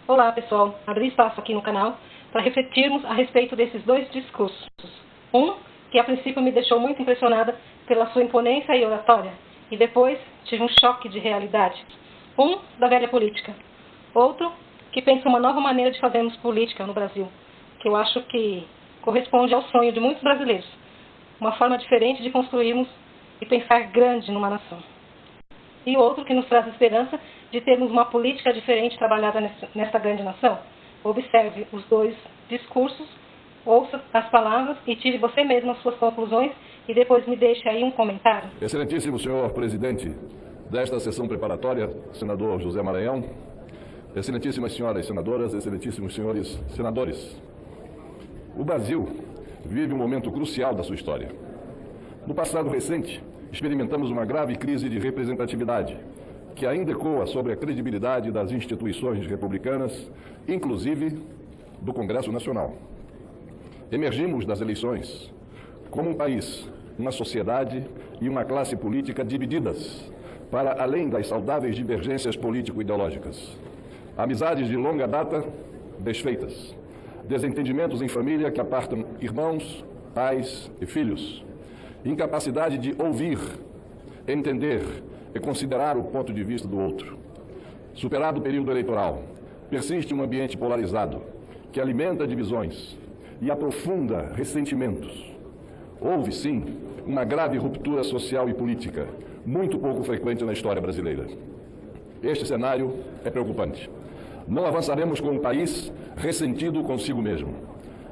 Olá, pessoal. Abri espaço aqui no canal para refletirmos a respeito desses dois discursos. Um, que a princípio me deixou muito impressionada pela sua imponência e oratória, e depois tive um choque de realidade. Um, da velha política. Outro, que pensa uma nova maneira de fazermos política no Brasil, que eu acho que corresponde ao sonho de muitos brasileiros. Uma forma diferente de construirmos e pensar grande numa nação. E outro que nos traz esperança de termos uma política diferente trabalhada nesta grande nação. Observe os dois discursos, ouça as palavras e tire você mesmo as suas conclusões e depois me deixe aí um comentário. Excelentíssimo senhor presidente desta sessão preparatória, senador José Maranhão, excelentíssimas senhoras senadoras, excelentíssimos senhores senadores, o Brasil vive um momento crucial da sua história. No passado recente, experimentamos uma grave crise de representatividade, que ainda ecoa sobre a credibilidade das instituições republicanas, inclusive do Congresso Nacional. Emergimos das eleições como um país, uma sociedade e uma classe política divididas, para além das saudáveis divergências político-ideológicas. Amizades de longa data desfeitas, desentendimentos em família que apartam irmãos, pais e filhos, incapacidade de ouvir, entender e considerar o ponto de vista do outro. Superado o período eleitoral, persiste um ambiente polarizado que alimenta divisões e aprofunda ressentimentos. Houve, sim, uma grave ruptura social e política, muito pouco frequente na história brasileira. Este cenário é preocupante. Não avançaremos com um país ressentido consigo mesmo.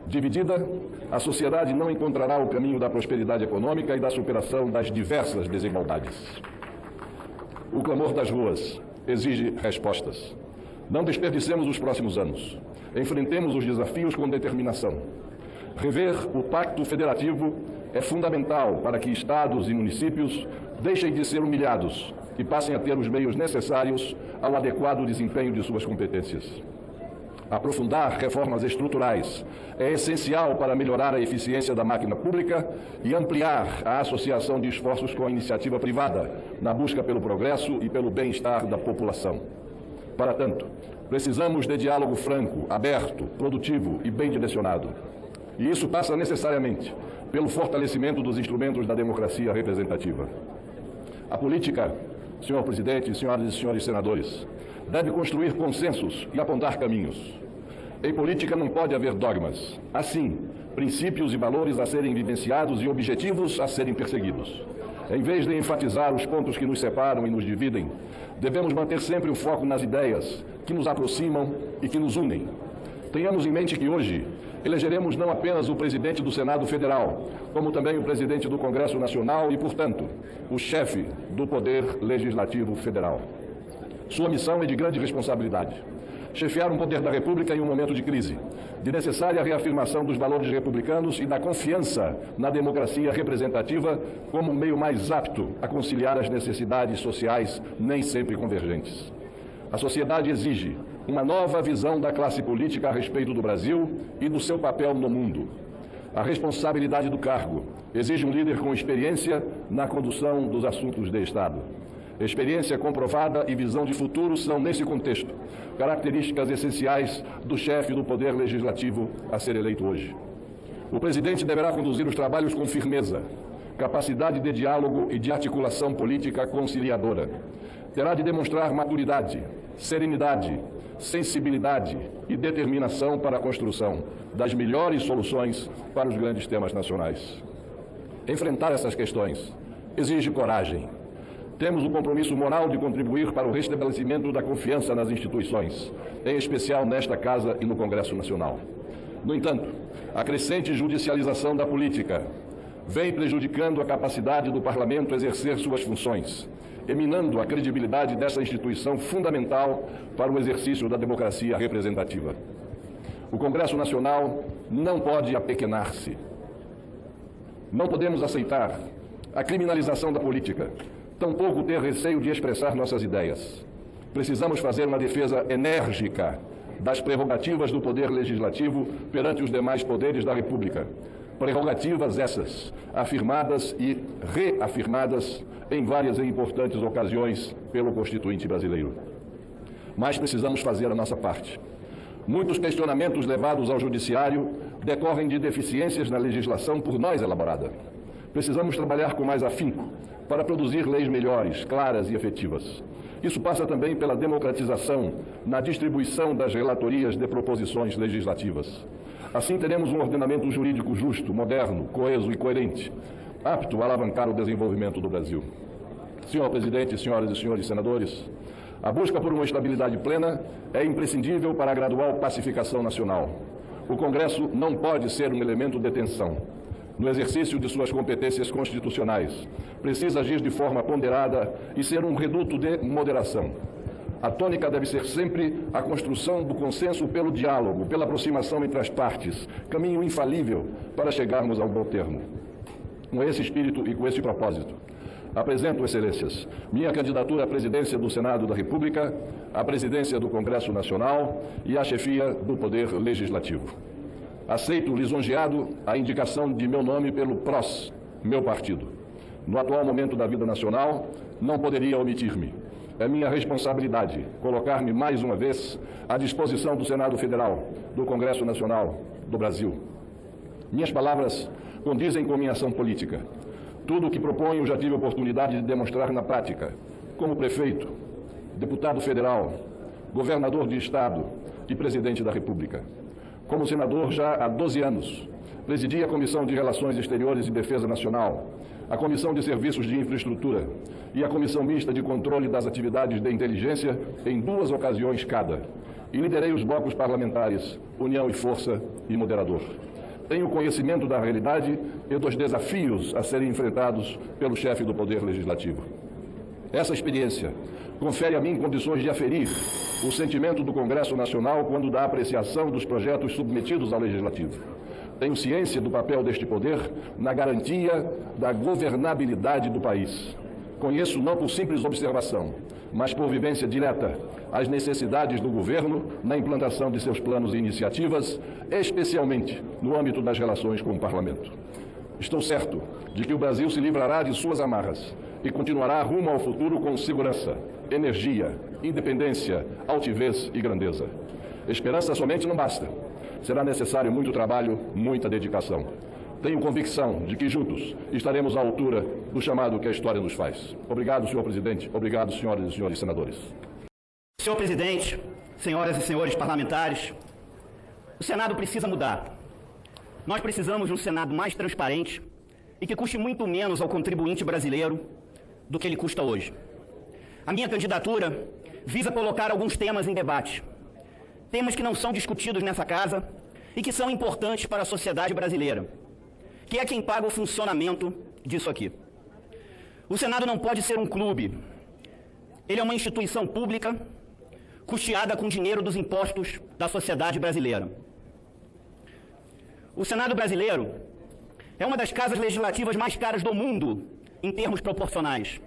Dividida, a sociedade não encontrará o caminho da prosperidade econômica e da superação das diversas desigualdades. O clamor das ruas exige respostas. Não desperdicemos os próximos anos. Enfrentemos os desafios com determinação. Rever o Pacto Federativo é fundamental para que estados e municípios deixem de ser humilhados e passem a ter os meios necessários ao adequado desempenho de suas competências. Aprofundar reformas estruturais é essencial para melhorar a eficiência da máquina pública e ampliar a associação de esforços com a iniciativa privada na busca pelo progresso e pelo bem-estar da população. Para tanto, precisamos de diálogo franco, aberto, produtivo e bem direcionado. E isso passa necessariamente pelo fortalecimento dos instrumentos da democracia representativa. A política, senhor presidente, senhoras e senhores senadores, deve construir consensos e apontar caminhos. Em política não pode haver dogmas. Assim, princípios e valores a serem vivenciados e objetivos a serem perseguidos. Em vez de enfatizar os pontos que nos separam e nos dividem, devemos manter sempre o foco nas ideias que nos aproximam e que nos unem. Tenhamos em mente que hoje elegeremos não apenas o presidente do Senado Federal, como também o presidente do Congresso Nacional e, portanto, o chefe do Poder Legislativo Federal. Sua missão é de grande responsabilidade. Chefiar um poder da República em um momento de crise, de necessária reafirmação dos valores republicanos e da confiança na democracia representativa como um meio mais apto a conciliar as necessidades sociais nem sempre convergentes. A sociedade exige uma nova visão da classe política a respeito do Brasil e do seu papel no mundo. A responsabilidade do cargo exige um líder com experiência na condução dos assuntos de Estado. Experiência comprovada e visão de futuro são, nesse contexto, características essenciais do chefe do Poder Legislativo a ser eleito hoje. O presidente deverá conduzir os trabalhos com firmeza, capacidade de diálogo e de articulação política conciliadora. Terá de demonstrar maturidade, serenidade, sensibilidade e determinação para a construção das melhores soluções para os grandes temas nacionais. Enfrentar essas questões exige coragem. Temos o compromisso moral de contribuir para o restabelecimento da confiança nas instituições, em especial nesta Casa e no Congresso Nacional. No entanto, a crescente judicialização da política vem prejudicando a capacidade do Parlamento exercer suas funções, eminando a credibilidade dessa instituição fundamental para o exercício da democracia representativa. O Congresso Nacional não pode apequenar-se. Não podemos aceitar a criminalização da política, tampouco ter receio de expressar nossas ideias. Precisamos fazer uma defesa enérgica das prerrogativas do Poder Legislativo perante os demais poderes da República. Prerrogativas essas, afirmadas e reafirmadas em várias e importantes ocasiões pelo Constituinte brasileiro. Mas precisamos fazer a nossa parte. Muitos questionamentos levados ao Judiciário decorrem de deficiências na legislação por nós elaborada. Precisamos trabalhar com mais afinco para produzir leis melhores, claras e efetivas. Isso passa também pela democratização na distribuição das relatorias de proposições legislativas. Assim teremos um ordenamento jurídico justo, moderno, coeso e coerente, apto a alavancar o desenvolvimento do Brasil. Senhor Presidente, senhoras e senhores senadores, a busca por uma estabilidade plena é imprescindível para a gradual pacificação nacional. O Congresso não pode ser um elemento de tensão. No exercício de suas competências constitucionais, precisa agir de forma ponderada e ser um reduto de moderação. A tônica deve ser sempre a construção do consenso pelo diálogo, pela aproximação entre as partes, caminho infalível para chegarmos ao bom termo. Com esse espírito e com esse propósito, apresento, Excelências, minha candidatura à presidência do Senado da República, à presidência do Congresso Nacional e à chefia do Poder Legislativo. Aceito lisonjeado a indicação de meu nome pelo PROS, meu partido. No atual momento da vida nacional, não poderia omitir-me. É minha responsabilidade colocar-me mais uma vez à disposição do Senado Federal, do Congresso Nacional do Brasil. Minhas palavras condizem com minha ação política. Tudo o que proponho já tive oportunidade de demonstrar na prática, como prefeito, deputado federal, governador de estado e presidente da República. Como senador já há 12 anos, presidi a Comissão de Relações Exteriores e Defesa Nacional, a Comissão de Serviços de Infraestrutura e a Comissão Mista de Controle das Atividades de Inteligência em 2 ocasiões cada, e liderei os blocos parlamentares União e Força e Moderador. Tenho conhecimento da realidade e dos desafios a serem enfrentados pelo chefe do Poder Legislativo. Essa experiência confere a mim condições de aferir o sentimento do Congresso Nacional quando da apreciação dos projetos submetidos ao Legislativo. Tenho ciência do papel deste poder na garantia da governabilidade do país. Conheço não por simples observação, mas por vivência direta, as necessidades do governo na implantação de seus planos e iniciativas, especialmente no âmbito das relações com o Parlamento. Estou certo de que o Brasil se livrará de suas amarras e continuará rumo ao futuro com segurança, energia, independência, altivez e grandeza. Esperança somente não basta. Será necessário muito trabalho, muita dedicação. Tenho convicção de que juntos estaremos à altura do chamado que a história nos faz. Obrigado, senhor presidente. Obrigado, senhoras e senhores senadores. Senhor presidente, senhoras e senhores parlamentares, o Senado precisa mudar. Nós precisamos de um Senado mais transparente e que custe muito menos ao contribuinte brasileiro do que ele custa hoje. A minha candidatura visa colocar alguns temas em debate. Temas que não são discutidos nessa casa e que são importantes para a sociedade brasileira, que é quem paga o funcionamento disso aqui. O Senado não pode ser um clube. Ele é uma instituição pública custeada com dinheiro dos impostos da sociedade brasileira. O Senado brasileiro é uma das casas legislativas mais caras do mundo, em termos proporcionais.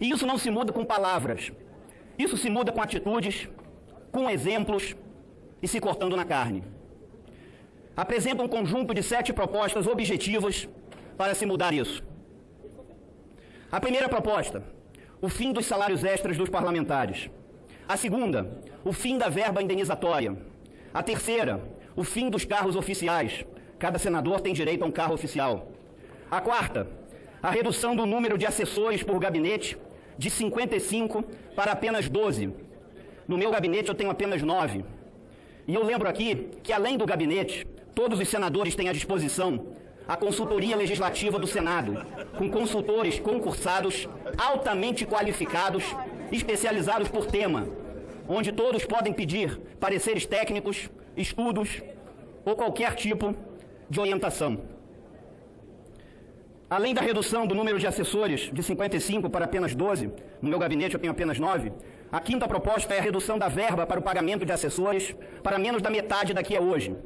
E isso não se muda com palavras. Isso se muda com atitudes, com exemplos e se cortando na carne. Apresenta um conjunto de 7 propostas objetivas para se mudar isso. A primeira proposta, o fim dos salários extras dos parlamentares. A segunda, o fim da verba indenizatória. A terceira, o fim dos carros oficiais. Cada senador tem direito a um carro oficial. A quarta, a redução do número de assessores por gabinete de 55 para apenas 12. No meu gabinete eu tenho apenas 9. E eu lembro aqui que, além do gabinete, todos os senadores têm à disposição a consultoria legislativa do Senado, com consultores concursados, altamente qualificados, especializados por tema, onde todos podem pedir pareceres técnicos, estudos ou qualquer tipo de orientação. Além da redução do número de assessores de 55 para apenas 12, no meu gabinete eu tenho apenas 9, a quinta proposta é a redução da verba para o pagamento de assessores para menos da metade da que é hoje.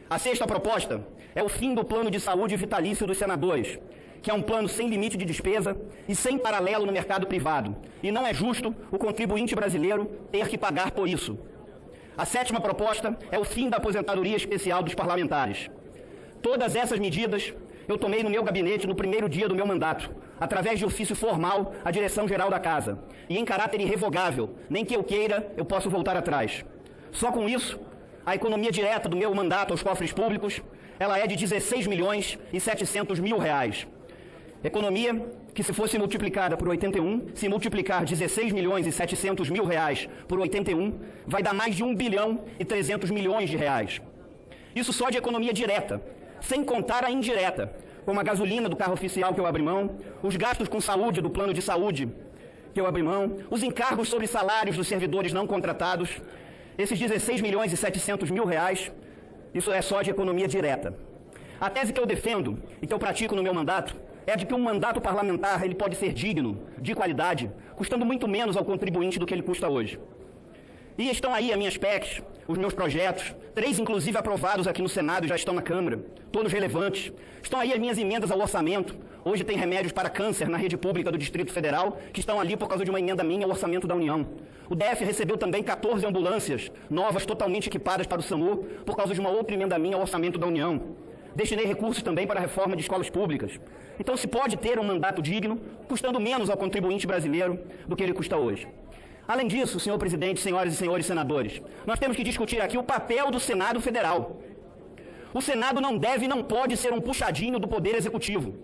A sexta proposta é o fim do plano de saúde vitalício dos senadores, que é um plano sem limite de despesa e sem paralelo no mercado privado. E não é justo o contribuinte brasileiro ter que pagar por isso. A sétima proposta é o fim da aposentadoria especial dos parlamentares. Todas essas medidas eu tomei no meu gabinete no primeiro dia do meu mandato, através de ofício formal à direção-geral da Casa, e em caráter irrevogável, nem que eu queira, eu posso voltar atrás. Só com isso, a economia direta do meu mandato aos cofres públicos, ela é de 16 milhões e 700 mil reais. Economia que, se fosse multiplicada por 81, se multiplicar 16 milhões e 700 mil reais por 81, vai dar mais de 1 bilhão e 300 milhões de reais. Isso só de economia direta, sem contar a indireta, como a gasolina do carro oficial que eu abri mão, os gastos com saúde do plano de saúde que eu abri mão, os encargos sobre salários dos servidores não contratados. Esses 16 milhões e 700 mil reais, isso é só de economia direta. A tese que eu defendo e que eu pratico no meu mandato é de que um mandato parlamentar ele pode ser digno, de qualidade, custando muito menos ao contribuinte do que ele custa hoje. E estão aí as minhas PECs, os meus projetos, 3 inclusive aprovados aqui no Senado, já estão na Câmara, todos relevantes. Estão aí as minhas emendas ao orçamento. Hoje tem remédios para câncer na rede pública do Distrito Federal, que estão ali por causa de uma emenda minha ao orçamento da União. O DF recebeu também 14 ambulâncias novas, totalmente equipadas para o SAMU, por causa de uma outra emenda minha ao orçamento da União. Destinei recursos também para a reforma de escolas públicas. Então se pode ter um mandato digno, custando menos ao contribuinte brasileiro do que ele custa hoje. Além disso, senhor presidente, senhoras e senhores senadores, nós temos que discutir aqui o papel do Senado Federal. O Senado não deve e não pode ser um puxadinho do Poder Executivo.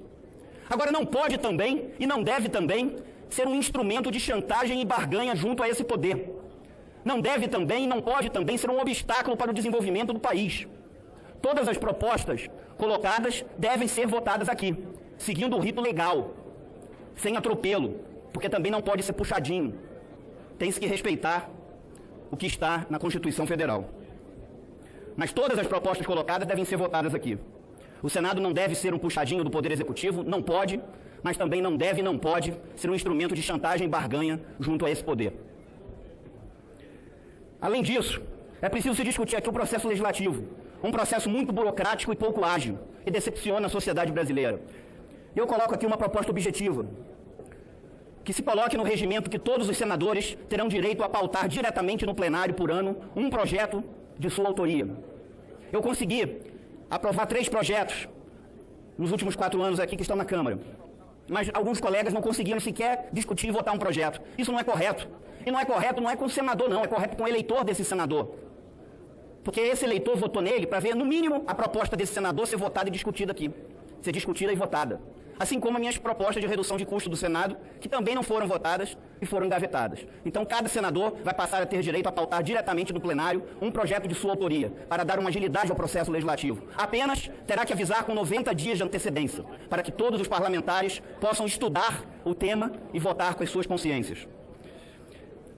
Agora, não pode também e não deve também ser um instrumento de chantagem e barganha junto a esse poder. Não deve também e não pode também ser um obstáculo para o desenvolvimento do país. Todas as propostas colocadas devem ser votadas aqui, seguindo o rito legal, sem atropelo, porque também não pode ser puxadinho. Tem-se que respeitar o que está na Constituição Federal. Mas todas as propostas colocadas devem ser votadas aqui. O Senado não deve ser um puxadinho do Poder Executivo, não pode, mas também não deve e não pode ser um instrumento de chantagem e barganha junto a esse poder. Além disso, é preciso se discutir aqui o processo legislativo, um processo muito burocrático e pouco ágil, que decepciona a sociedade brasileira. Eu coloco aqui uma proposta objetiva, que se coloque no regimento que todos os senadores terão direito a pautar diretamente no plenário por ano um projeto de sua autoria. Eu consegui aprovar 3 projetos nos últimos 4 anos aqui que estão na Câmara, mas alguns colegas não conseguiram sequer discutir e votar um projeto. Isso não é correto. E não é correto não é com o senador, não, é correto com o eleitor desse senador. Porque esse eleitor votou nele para ver, no mínimo, a proposta desse senador ser votada e discutida aqui. Ser discutida e votada. Assim como as minhas propostas de redução de custo do Senado, que também não foram votadas e foram engavetadas. Então, cada senador vai passar a ter direito a pautar diretamente no plenário um projeto de sua autoria, para dar uma agilidade ao processo legislativo. Apenas terá que avisar com 90 dias de antecedência, para que todos os parlamentares possam estudar o tema e votar com as suas consciências.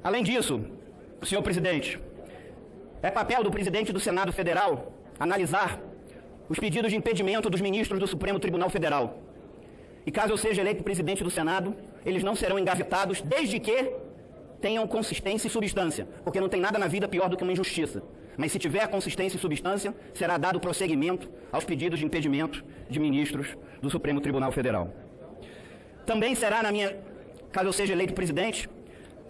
Além disso, senhor presidente, é papel do presidente do Senado Federal analisar os pedidos de impedimento dos ministros do Supremo Tribunal Federal. E caso eu seja eleito presidente do Senado, eles não serão engavetados desde que tenham consistência e substância, porque não tem nada na vida pior do que uma injustiça. Mas se tiver consistência e substância, será dado prosseguimento aos pedidos de impedimento de ministros do Supremo Tribunal Federal. Também será caso eu seja eleito presidente,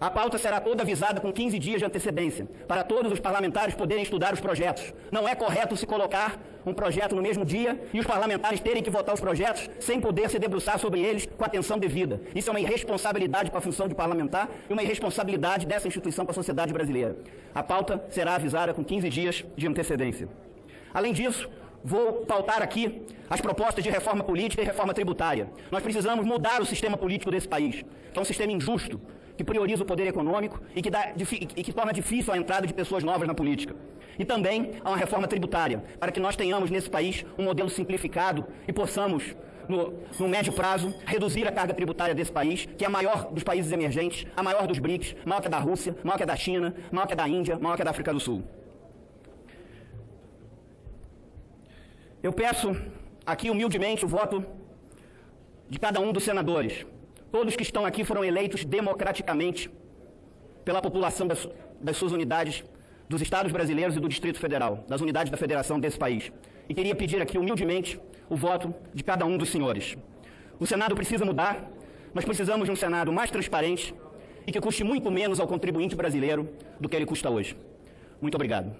a pauta será toda avisada com 15 dias de antecedência, para todos os parlamentares poderem estudar os projetos. Não é correto se colocar um projeto no mesmo dia e os parlamentares terem que votar os projetos sem poder se debruçar sobre eles com a atenção devida. Isso é uma irresponsabilidade com a função de parlamentar e uma irresponsabilidade dessa instituição com a sociedade brasileira. A pauta será avisada com 15 dias de antecedência. Além disso, vou pautar aqui as propostas de reforma política e reforma tributária. Nós precisamos mudar o sistema político desse país, que é um sistema injusto, que prioriza o poder econômico e que torna difícil a entrada de pessoas novas na política. E também há uma reforma tributária, para que nós tenhamos nesse país um modelo simplificado e possamos, no médio prazo, reduzir a carga tributária desse país, que é a maior dos países emergentes, a maior dos BRICS, maior que a da Rússia, maior que a da China, maior que a da Índia, maior que a da África do Sul. Eu peço aqui humildemente o voto de cada um dos senadores. Todos que estão aqui foram eleitos democraticamente pela população das suas unidades, dos estados brasileiros e do Distrito Federal, das unidades da federação desse país. E queria pedir aqui humildemente o voto de cada um dos senhores. O Senado precisa mudar, nós precisamos de um Senado mais transparente e que custe muito menos ao contribuinte brasileiro do que ele custa hoje. Muito obrigado.